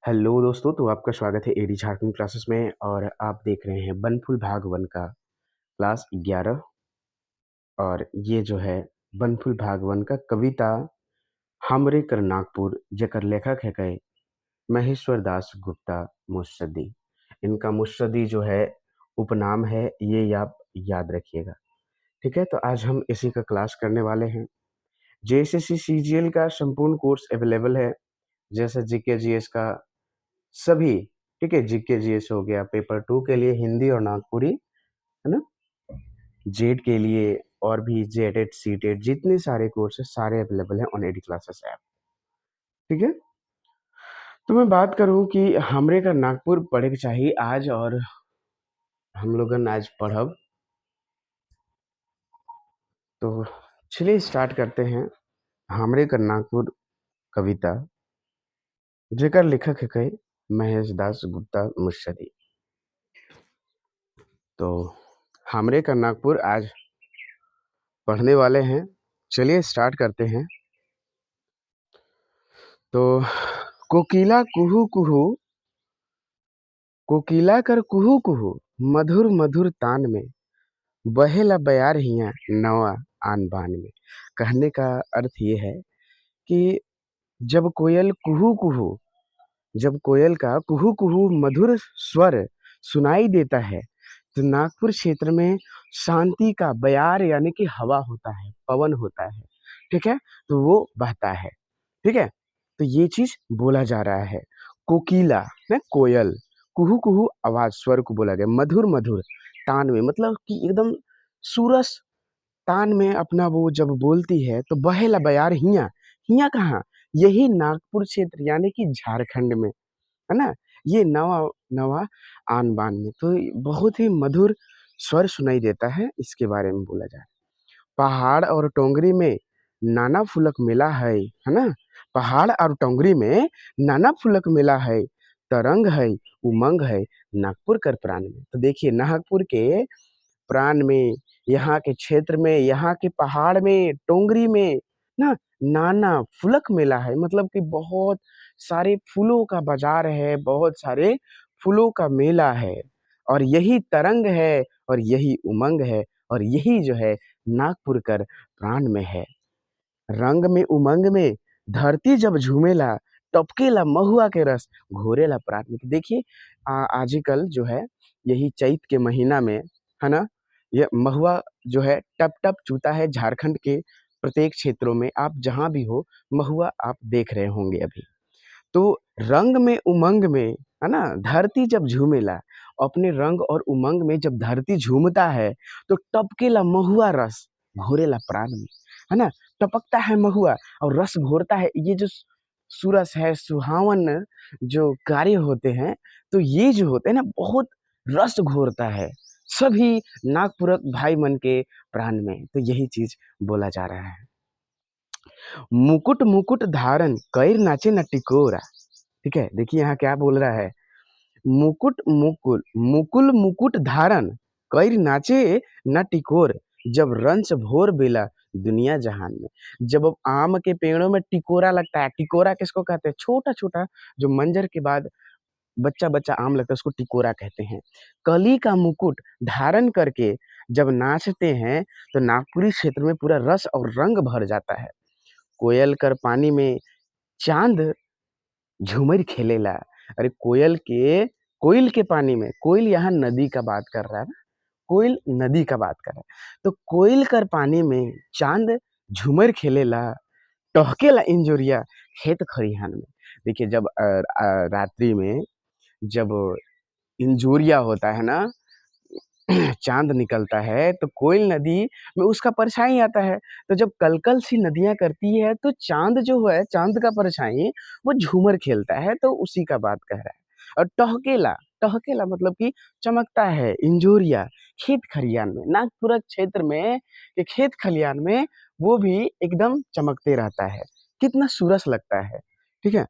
Hello दोस्तों, तो आपका स्वागत है एडी झारखंड क्लासेस में और आप देख रहे हैं बनफुल भाग 1 का क्लास 11। और ये जो है बनफुल भाग 1 का कविता हमरे कर नागपुर जेकर लेखक है कई महेश्वर दास गुप्ता मुर्शदी। इनका मुर्शदी जो है उपनाम है, ये आप याद रखिएगा। ठीक है, तो आज हम इसी का क्लास करने वाले हैं। जेएसएससी सीजीएल का संपूर्ण कोर्स अवेलेबल है, जैसे जीके जीएस का सभी। ठीक है, जीके जीएस हो गया, पेपर 2 के लिए हिंदी और नागपुरी, है ना, जेड के लिए और भी जेटेड सीटेड जितने सारे कोर्सेस सारे अवेलेबल हैं ऑन एडी क्लासेस ऐप। ठीक है, तो मैं बात करूं कि हमरे का नागपुर पढ़े के चाहिए आज, और हम लोगन आज पढ़ब। तो चलिए स्टार्ट करते हैं। हमरे का नागपुर कविता जेकर लेखक है कई महेश दास गुप्ता मुर्शदी। तो हमरे का नागपुर आज पढ़ने वाले हैं। चलिए स्टार्ट करते हैं। तो कोकिला कुहू कुहू, कोकिला कर कुहू कुहू, मधुर मधुर तान में बहेला बयार हिया नवा आन बान में। कहने का अर्थ ये है कि जब कोयल कुहू कुहू, जब कोयल का कुहू कुहू मधुर स्वर सुनाई देता है, तो नागपुर क्षेत्र में शांति का बयार यानी कि हवा होता है, पवन होता है। ठीक है, तो वो बहता है। ठीक है, तो ये चीज बोला जा रहा है। कोकिला है कोयल, कुहू कुहू आवाज स्वर को बोला गया, मधुर मधुर तान में मतलब कि एकदम सूरस तान में अपना वो जब बोलती है तो बहेला बयार हिया। हिया कहाँ? यही नागपुर क्षेत्र यानी कि झारखंड में, है ना। ये नवा नवा आन बान में तो बहुत ही मधुर स्वर सुनाई देता है, इसके बारे में बोला जाए। पहाड़ और टोंगरी में नाना फुलक मिला है ना। पहाड़ और टोंगरी में नाना फुलक मिला है, तरंग है, उमंग है नागपुर कर प्राण में। तो देखिए नागपुर के प्राण में, यहाँ के क्षेत्र में, यहाँ के पहाड़ में, टोंगरी में ना नाना फुलक मेला है, मतलब कि बहुत सारे फूलों का बाजार है, बहुत सारे फूलों का मेला है। और यही तरंग है और यही उमंग है और यही जो है नागपुर कर प्राण में है। रंग में उमंग में धरती जब झूमेला, टपकेला महुआ के रस घोरेला प्राण में। तो देखिए आजकल जो है यही चैत के महीना में, है ना, ये महुआ जो है टप टप चूता है। झारखंड के प्रत्येक क्षेत्रों में आप जहाँ भी हो महुआ आप देख रहे होंगे अभी। तो रंग में उमंग में, है ना, धरती जब झूमेला, अपने रंग और उमंग में जब धरती झूमता है तो टपकेला महुआ रस घोरेला प्राण में, है ना। टपकता है महुआ और रस घोरता है। ये जो सुरस है, सुहावन जो कार्य होते हैं, तो ये जो होते हैं ना बहुत रस घोरता है सभी नागपुरक भाई मन के प्राण में। तो यही चीज बोला जा रहा है। मुकुट मुकुट धारण कैर नाचे न टिकोरा। ठीक है, देखिए यहाँ क्या बोल रहा है। मुकुट मुकुल मुकुल मुकुट धारण कैर नाचे न टिकोर, जब रंच भोर बेला दुनिया जहान में। जब अब आम के पेड़ों में टिकोरा लगता है, टिकोरा किसको कहते हैं? छोटा छोटा जो मंजर के बाद बच्चा बच्चा आम लगता है उसको टिकोरा कहते हैं। कली का मुकुट धारण करके जब नाचते हैं तो नागपुरी क्षेत्र में पूरा रस और रंग भर जाता है। कोयल कर पानी में चांद झूमर खेलेला। अरे कोयल के पानी में, कोयल यहाँ नदी का बात कर रहा है ना, कोयल नदी का बात कर रहा है। तो कोयल कर पानी में चांद झूमर खेलेला, टहकेला इंजोरिया खेत खरिहान में। देखिए जब रात्रि में जब इंजोरिया होता है ना, चांद निकलता है तो कोयल नदी में उसका परछाई आता है। तो जब कलकल सी नदियां करती है तो चांद जो है, चांद का परछाई वो झूमर खेलता है, तो उसी का बात कह रहा है। और टहकेला, टहकेला मतलब कि चमकता है इंजोरिया खेत खलियान में। नागपुर क्षेत्र में ये खेत खलियान में वो भी एकदम चमकते रहता है, कितना सुरस लगता है। ठीक है,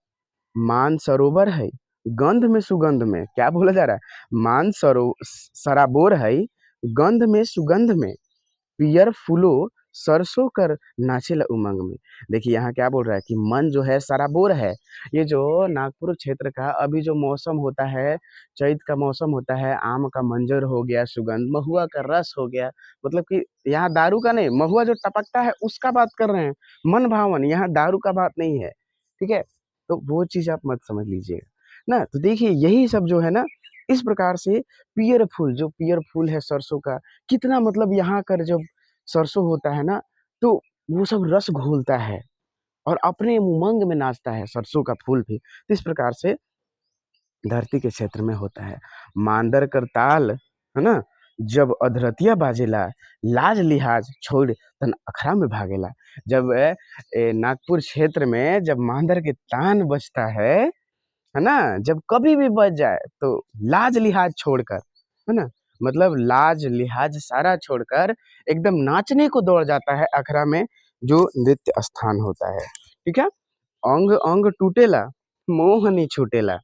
मानसरोवर है गंध में सुगंध में, क्या बोला जा रहा है? सराबोर है गंध में सुगंध में, पियर फूलो सरसों कर नाचेला उमंग में। देखिए यहाँ क्या बोल रहा है कि मन जो है सराबोर है। ये जो नागपुर क्षेत्र का अभी जो मौसम होता है, चैत का मौसम होता है, आम का मंजर हो गया, सुगंध, महुआ का रस हो गया, मतलब कि यहाँ दारू का नहीं, महुआ जो टपकता है उसका बात कर रहे हैं। मन भावन, यहाँ दारू का बात नहीं है, ठीक है? तो वो चीज़ आप मत समझ लीजिएगा, ना? तो देखिए यही सब जो है ना, इस प्रकार से पियर फूल, जो पियर फूल है सरसों का, कितना मतलब यहाँ कर जब सरसों होता है ना, तो वो सब रस घोलता है और अपने उमंग में नाचता है सरसों का फूल भी। तो इस प्रकार से धरती के क्षेत्र में होता है। मांदर कर ताल, है ना? जब अधरतिया बाजेला, लाज लिहाज छोड़ तन अखरा में भागेला। जब नागपुर क्षेत्र में जब मांदर के तान बजता है ना? जब कभी भी बज जाए तो लाज लिहाज छोड़कर, है ना? मतलब लाज लिहाज सारा छोड़कर एकदम नाचने को दौड़ जाता है अखरा में, जो नृत्य स्थान होता है। ठीक है? अंग अंग टूटेला, मोह नहीं छूटेला,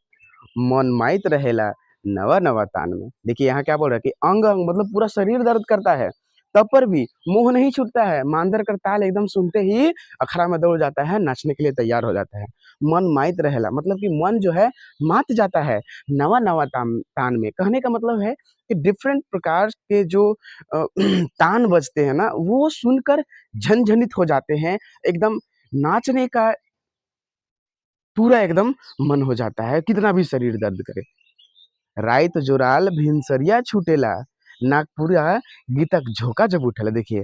मनमाइत रहेला नवा नवा तान में। देखिए यहाँ क्या बोल रहा है कि अंग अंग मतलब पूरा शरीर दर्द करता है, तब पर भी मोह नहीं छूटता है। मांदर का ताल एकदम सुनते ही अखड़ा में दौड़ जाता है, नाचने के लिए तैयार हो जाता है। मन माइत रहेला मतलब कि मन जो है मात जाता है नवा नवा तान तान में। कहने का मतलब है कि डिफरेंट प्रकार के जो तान बजते हैं ना, वो सुनकर झनझनित हो जाते हैं, एकदम नाचने का पूरा एकदम मन हो जाता है, कितना भी शरीर दर्द करे। राइत जोराल भिनसरिया छूटेला, नागपुरा गीतक झोंका जब उठेला। देखिए,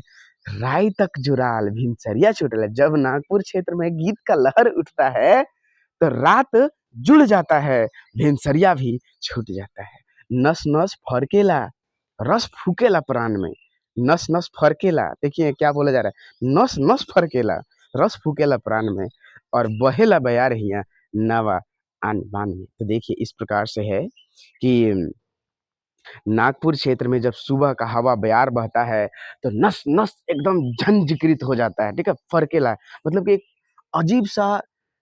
राइतक जोराल भिनसरिया छूटेला, जब नागपुर क्षेत्र में गीत का लहर उठता है, तो रात जुड़ जाता है, भिनसरिया भी छूट जाता है। नस नस फरकेला, रस फूकेला प्राण में। नस नस फरकेला, देखिए क्या बोला जा रहा है, नस नस फरकेला, रस फूकेला प्राण में, और बहेला बयार हिया नवा आन बान में। तो देखिए इस प्रकार से है कि नागपुर क्षेत्र में जब सुबह का हवा बयार बहता है, तो नस-नस एकदम झंझीकृत हो जाता है, ठीक है? फरकेला मतलब कि एक अजीब-सा,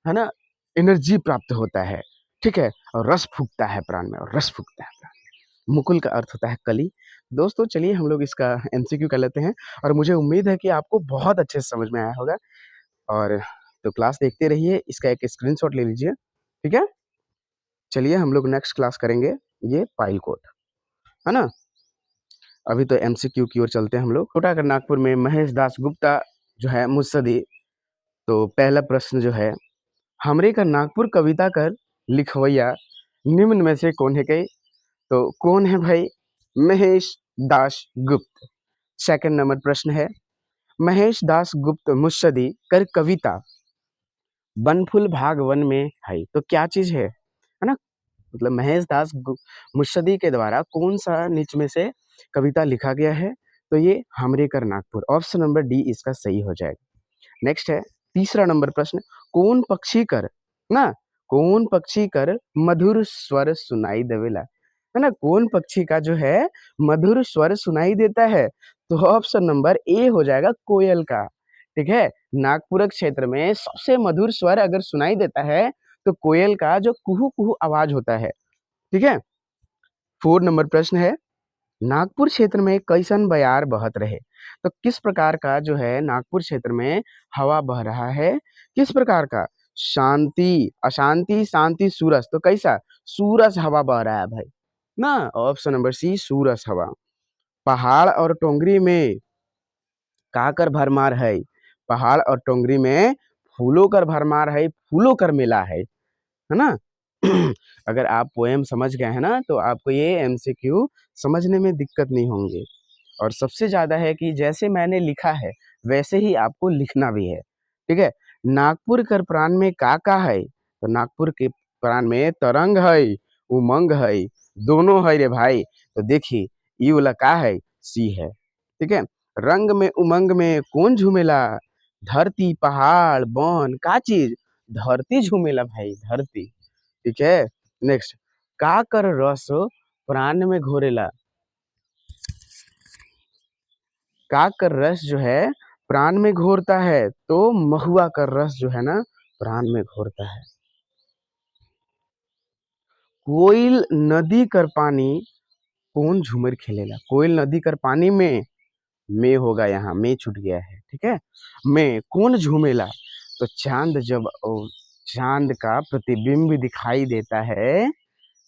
है ना, एनर्जी प्राप्त होता है, ठीक है? और रस फूकता है प्राण में, और रस फूकता है प्राण में। मुकुल का अर्थ होता है कली। दोस्तों चलिए हम लोग इसका एमसीक्यू कर लेते हैं, और मुझे उम्मीद है कि आपको बहुत अच्छे से समझ में आया होगा। और तो क्लास देखते रहिए, इसका एक स्क्रीनशॉट ले लीजिए, ठीक है? चलिए हम लोग नेक्स्ट क्लास करेंगे ये पाइल कोड, है ना? अभी तो एमसीक्यू की ओर चलते हैं हम लोग। छोटा अगर नागपुर में महेश दास गुप्ता जो है मुत्सदी, तो पहला प्रश्न जो है, हमरे का नागपुर कविता कर लिखवैया निम्न में से कौन है कई? तो कौन है भाई? महेश दास गुप्त। सेकंड नंबर प्रश्न है, महेश दास गुप्त मुत्सदी कर कविता बनफुल भाग वन में है, तो क्या चीज है ना? मतलब महेश दास मुर्शदी के द्वारा कौन सा नीच में से कविता लिखा गया है? तो ये हमरे कर नागपुर, ऑप्शन नंबर डी इसका सही हो जाएगा। नेक्स्ट है तीसरा नंबर प्रश्न, कौन पक्षी कर, ना, कौन पक्षी कर मधुर स्वर सुनाई देवेला, है ना? कौन पक्षी का जो है मधुर स्वर सुनाई देता है? तो ऑप्शन नंबर ए हो जाएगा कोयल का, ठीक है? नागपुर क्षेत्र में सबसे मधुर स्वर अगर सुनाई देता है, तो कोयल का जो कुहू कुहू आवाज होता है, ठीक है? 4 नंबर प्रश्न है, नागपुर क्षेत्र में कैसन बयार बहत रहे? तो किस प्रकार का जो है नागपुर क्षेत्र में हवा बह रहा है? किस प्रकार का? शांति, अशांति, शांति, सूरज, तो कैसा? सूरज हवा बह रहा है भाई, ना? ऑप्शन नंबर सी सूरज हवा। पहाड़ और टोंगरी में काकर भरमार है? पहाड़ और टोंगरी में फूलों कर भरमार है, फूलों कर मेला है ना? अगर आप पोएम समझ गए हैं ना, तो आपको ये एमसीक्यू समझने में दिक्कत नहीं होंगे। और सबसे ज़्यादा है कि जैसे मैंने लिखा है, वैसे ही आपको लिखना भी है, ठीक है? नागपुर कर प्राण में का है? तो नागपुर के प्राण में तरंग है, उमंग है, दोनों है रे भाई। तो देखिए, ये वाला का है? सी है, ठीक है? रंग में उमंग में कौन झूमेला? धरती, पहाड़, वन, का चीज़? धरती झूमेला भाई, धरती। ठीक है? नेक्स्ट, का कर रस प्राण में घोरेला? का कर रस जो है प्राण में घोरता है, तो महुआ का रस जो है ना प्राण में घोरता है। कोयल नदी कर पानी कौन झूमर खेलेला? कोयल नदी कर पानी में मैं होगा यहाँ, मैं छूट गया है, ठीक है? मैं कौन झूमेला? तो चाँद का प्रतिबिंब दिखाई देता है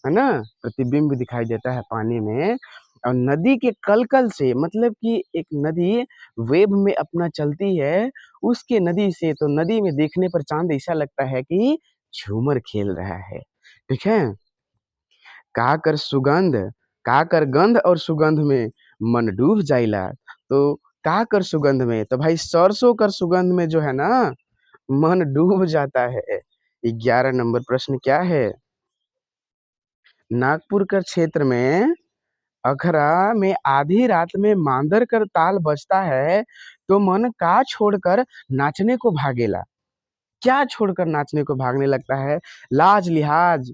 ना? प्रतिबिंब दिखाई देता है पानी में और नदी के कल-कल से मतलब कि एक नदी वेव में अपना चलती है, उसके नदी से तो नदी में देखने पर चाँद ऐसा लगता है कि झूमर खेल रहा है, ठीक है? काकर सुगंध काकर गंध और सुगंध में मन डूब जाइला। तो काकर सुगंध में तो भाई सरसों कर सुगंध में जो है ना मन डूब जाता है। 11 नंबर प्रश्न क्या है? नागपुर का क्षेत्र में अखरा में आधी रात में मांदर कर ताल बजता है तो मन का छोड़कर नाचने को भागेला। क्या छोड़कर नाचने को भागने लगता है? लाज लिहाज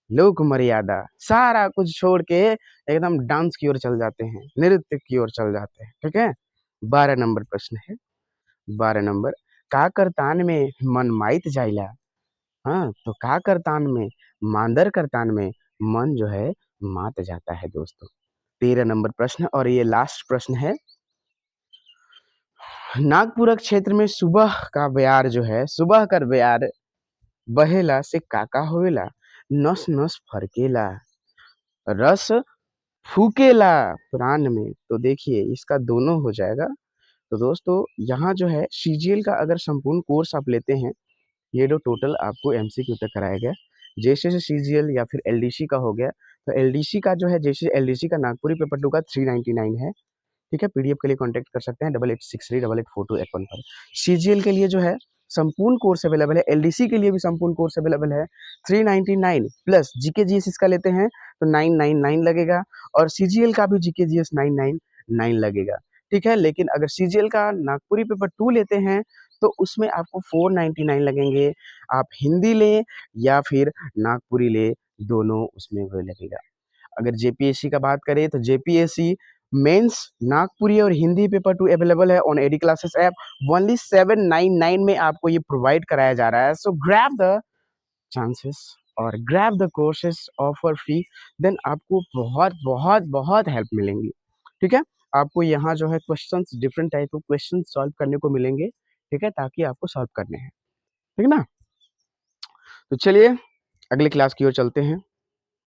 लोक मर्यादा सारा कुछ छोड़ के एकदम डांस की ओर चल जाते हैं, नृत्य की ओर चल जाते हैं, ठीक है? 12 नंबर प्रश्न है, 12 नंबर काकर तान में मन माइत जाइला। हाँ, तो काकर तान में मांदर कर तान में मन जो है मात जाता है दोस्तों। 13 नंबर प्रश्न और ये लास्ट प्रश्न है। नागपुर क्षेत्र में सुबह का बयार जो है, सुबह का बयार बहेला से काका होवेला, नस नस फरकेला, रस फूकेला प्राण में। तो देखिए इसका दोनों हो जाएगा। तो दोस्तों यहाँ जो है सीजीएल का अगर संपूर्ण कोर्स आप लेते हैं, ये जो टोटल आपको एमसीक्यू तक कराया गया, जैसे सीजीएल या फिर एलडीसी का हो गया, तो एलडीसी का जो है जैसे एलडीसी का नागपुरी पेपर 2 का 399 है, ठीक है? पीडीएफ के लिए कॉन्टैक्ट कर सकते हैं 8863884281 पर। सीजीएल के लिए जो है संपूर्ण कोर्स अवेलेबल है, एलडीसी के लिए भी संपूर्ण कोर्स अवेलेबल है। 399 प्लस जीके जीएस इसका लेते हैं तो 999 लगेगा और सीजीएल का भी जीके जीएस 999 लगेगा, ठीक है? लेकिन अगर सीजीएल का नागपुरी पेपर 2 लेते हैं तो उसमें आपको 499 लगेंगे। आप हिंदी लें या फिर नागपुरी लें, दोनों उसमें वो लगेगा। अगर जेपीएससी का बात करें तो जेपीएससी मेंस नागपुरी और हिंदी पेपर 2 अवेलेबल है on AD classes app. Only 799 में आपको ये प्रोवाइड कराया जा रहा है। सो ग्रैब द चांसेस और grab the courses offer free, then आपको बहुत बहुत बहुत हेल्प मिलेंगी, ठीक है? आपको यहाँ जो है questions different type of question solve करने को मिलेंगे, ठीक है? ताकि आपको सॉल्व करने हैं, ठीक है ना? तो चलिए अगली क्लास की ओर चलते हैं।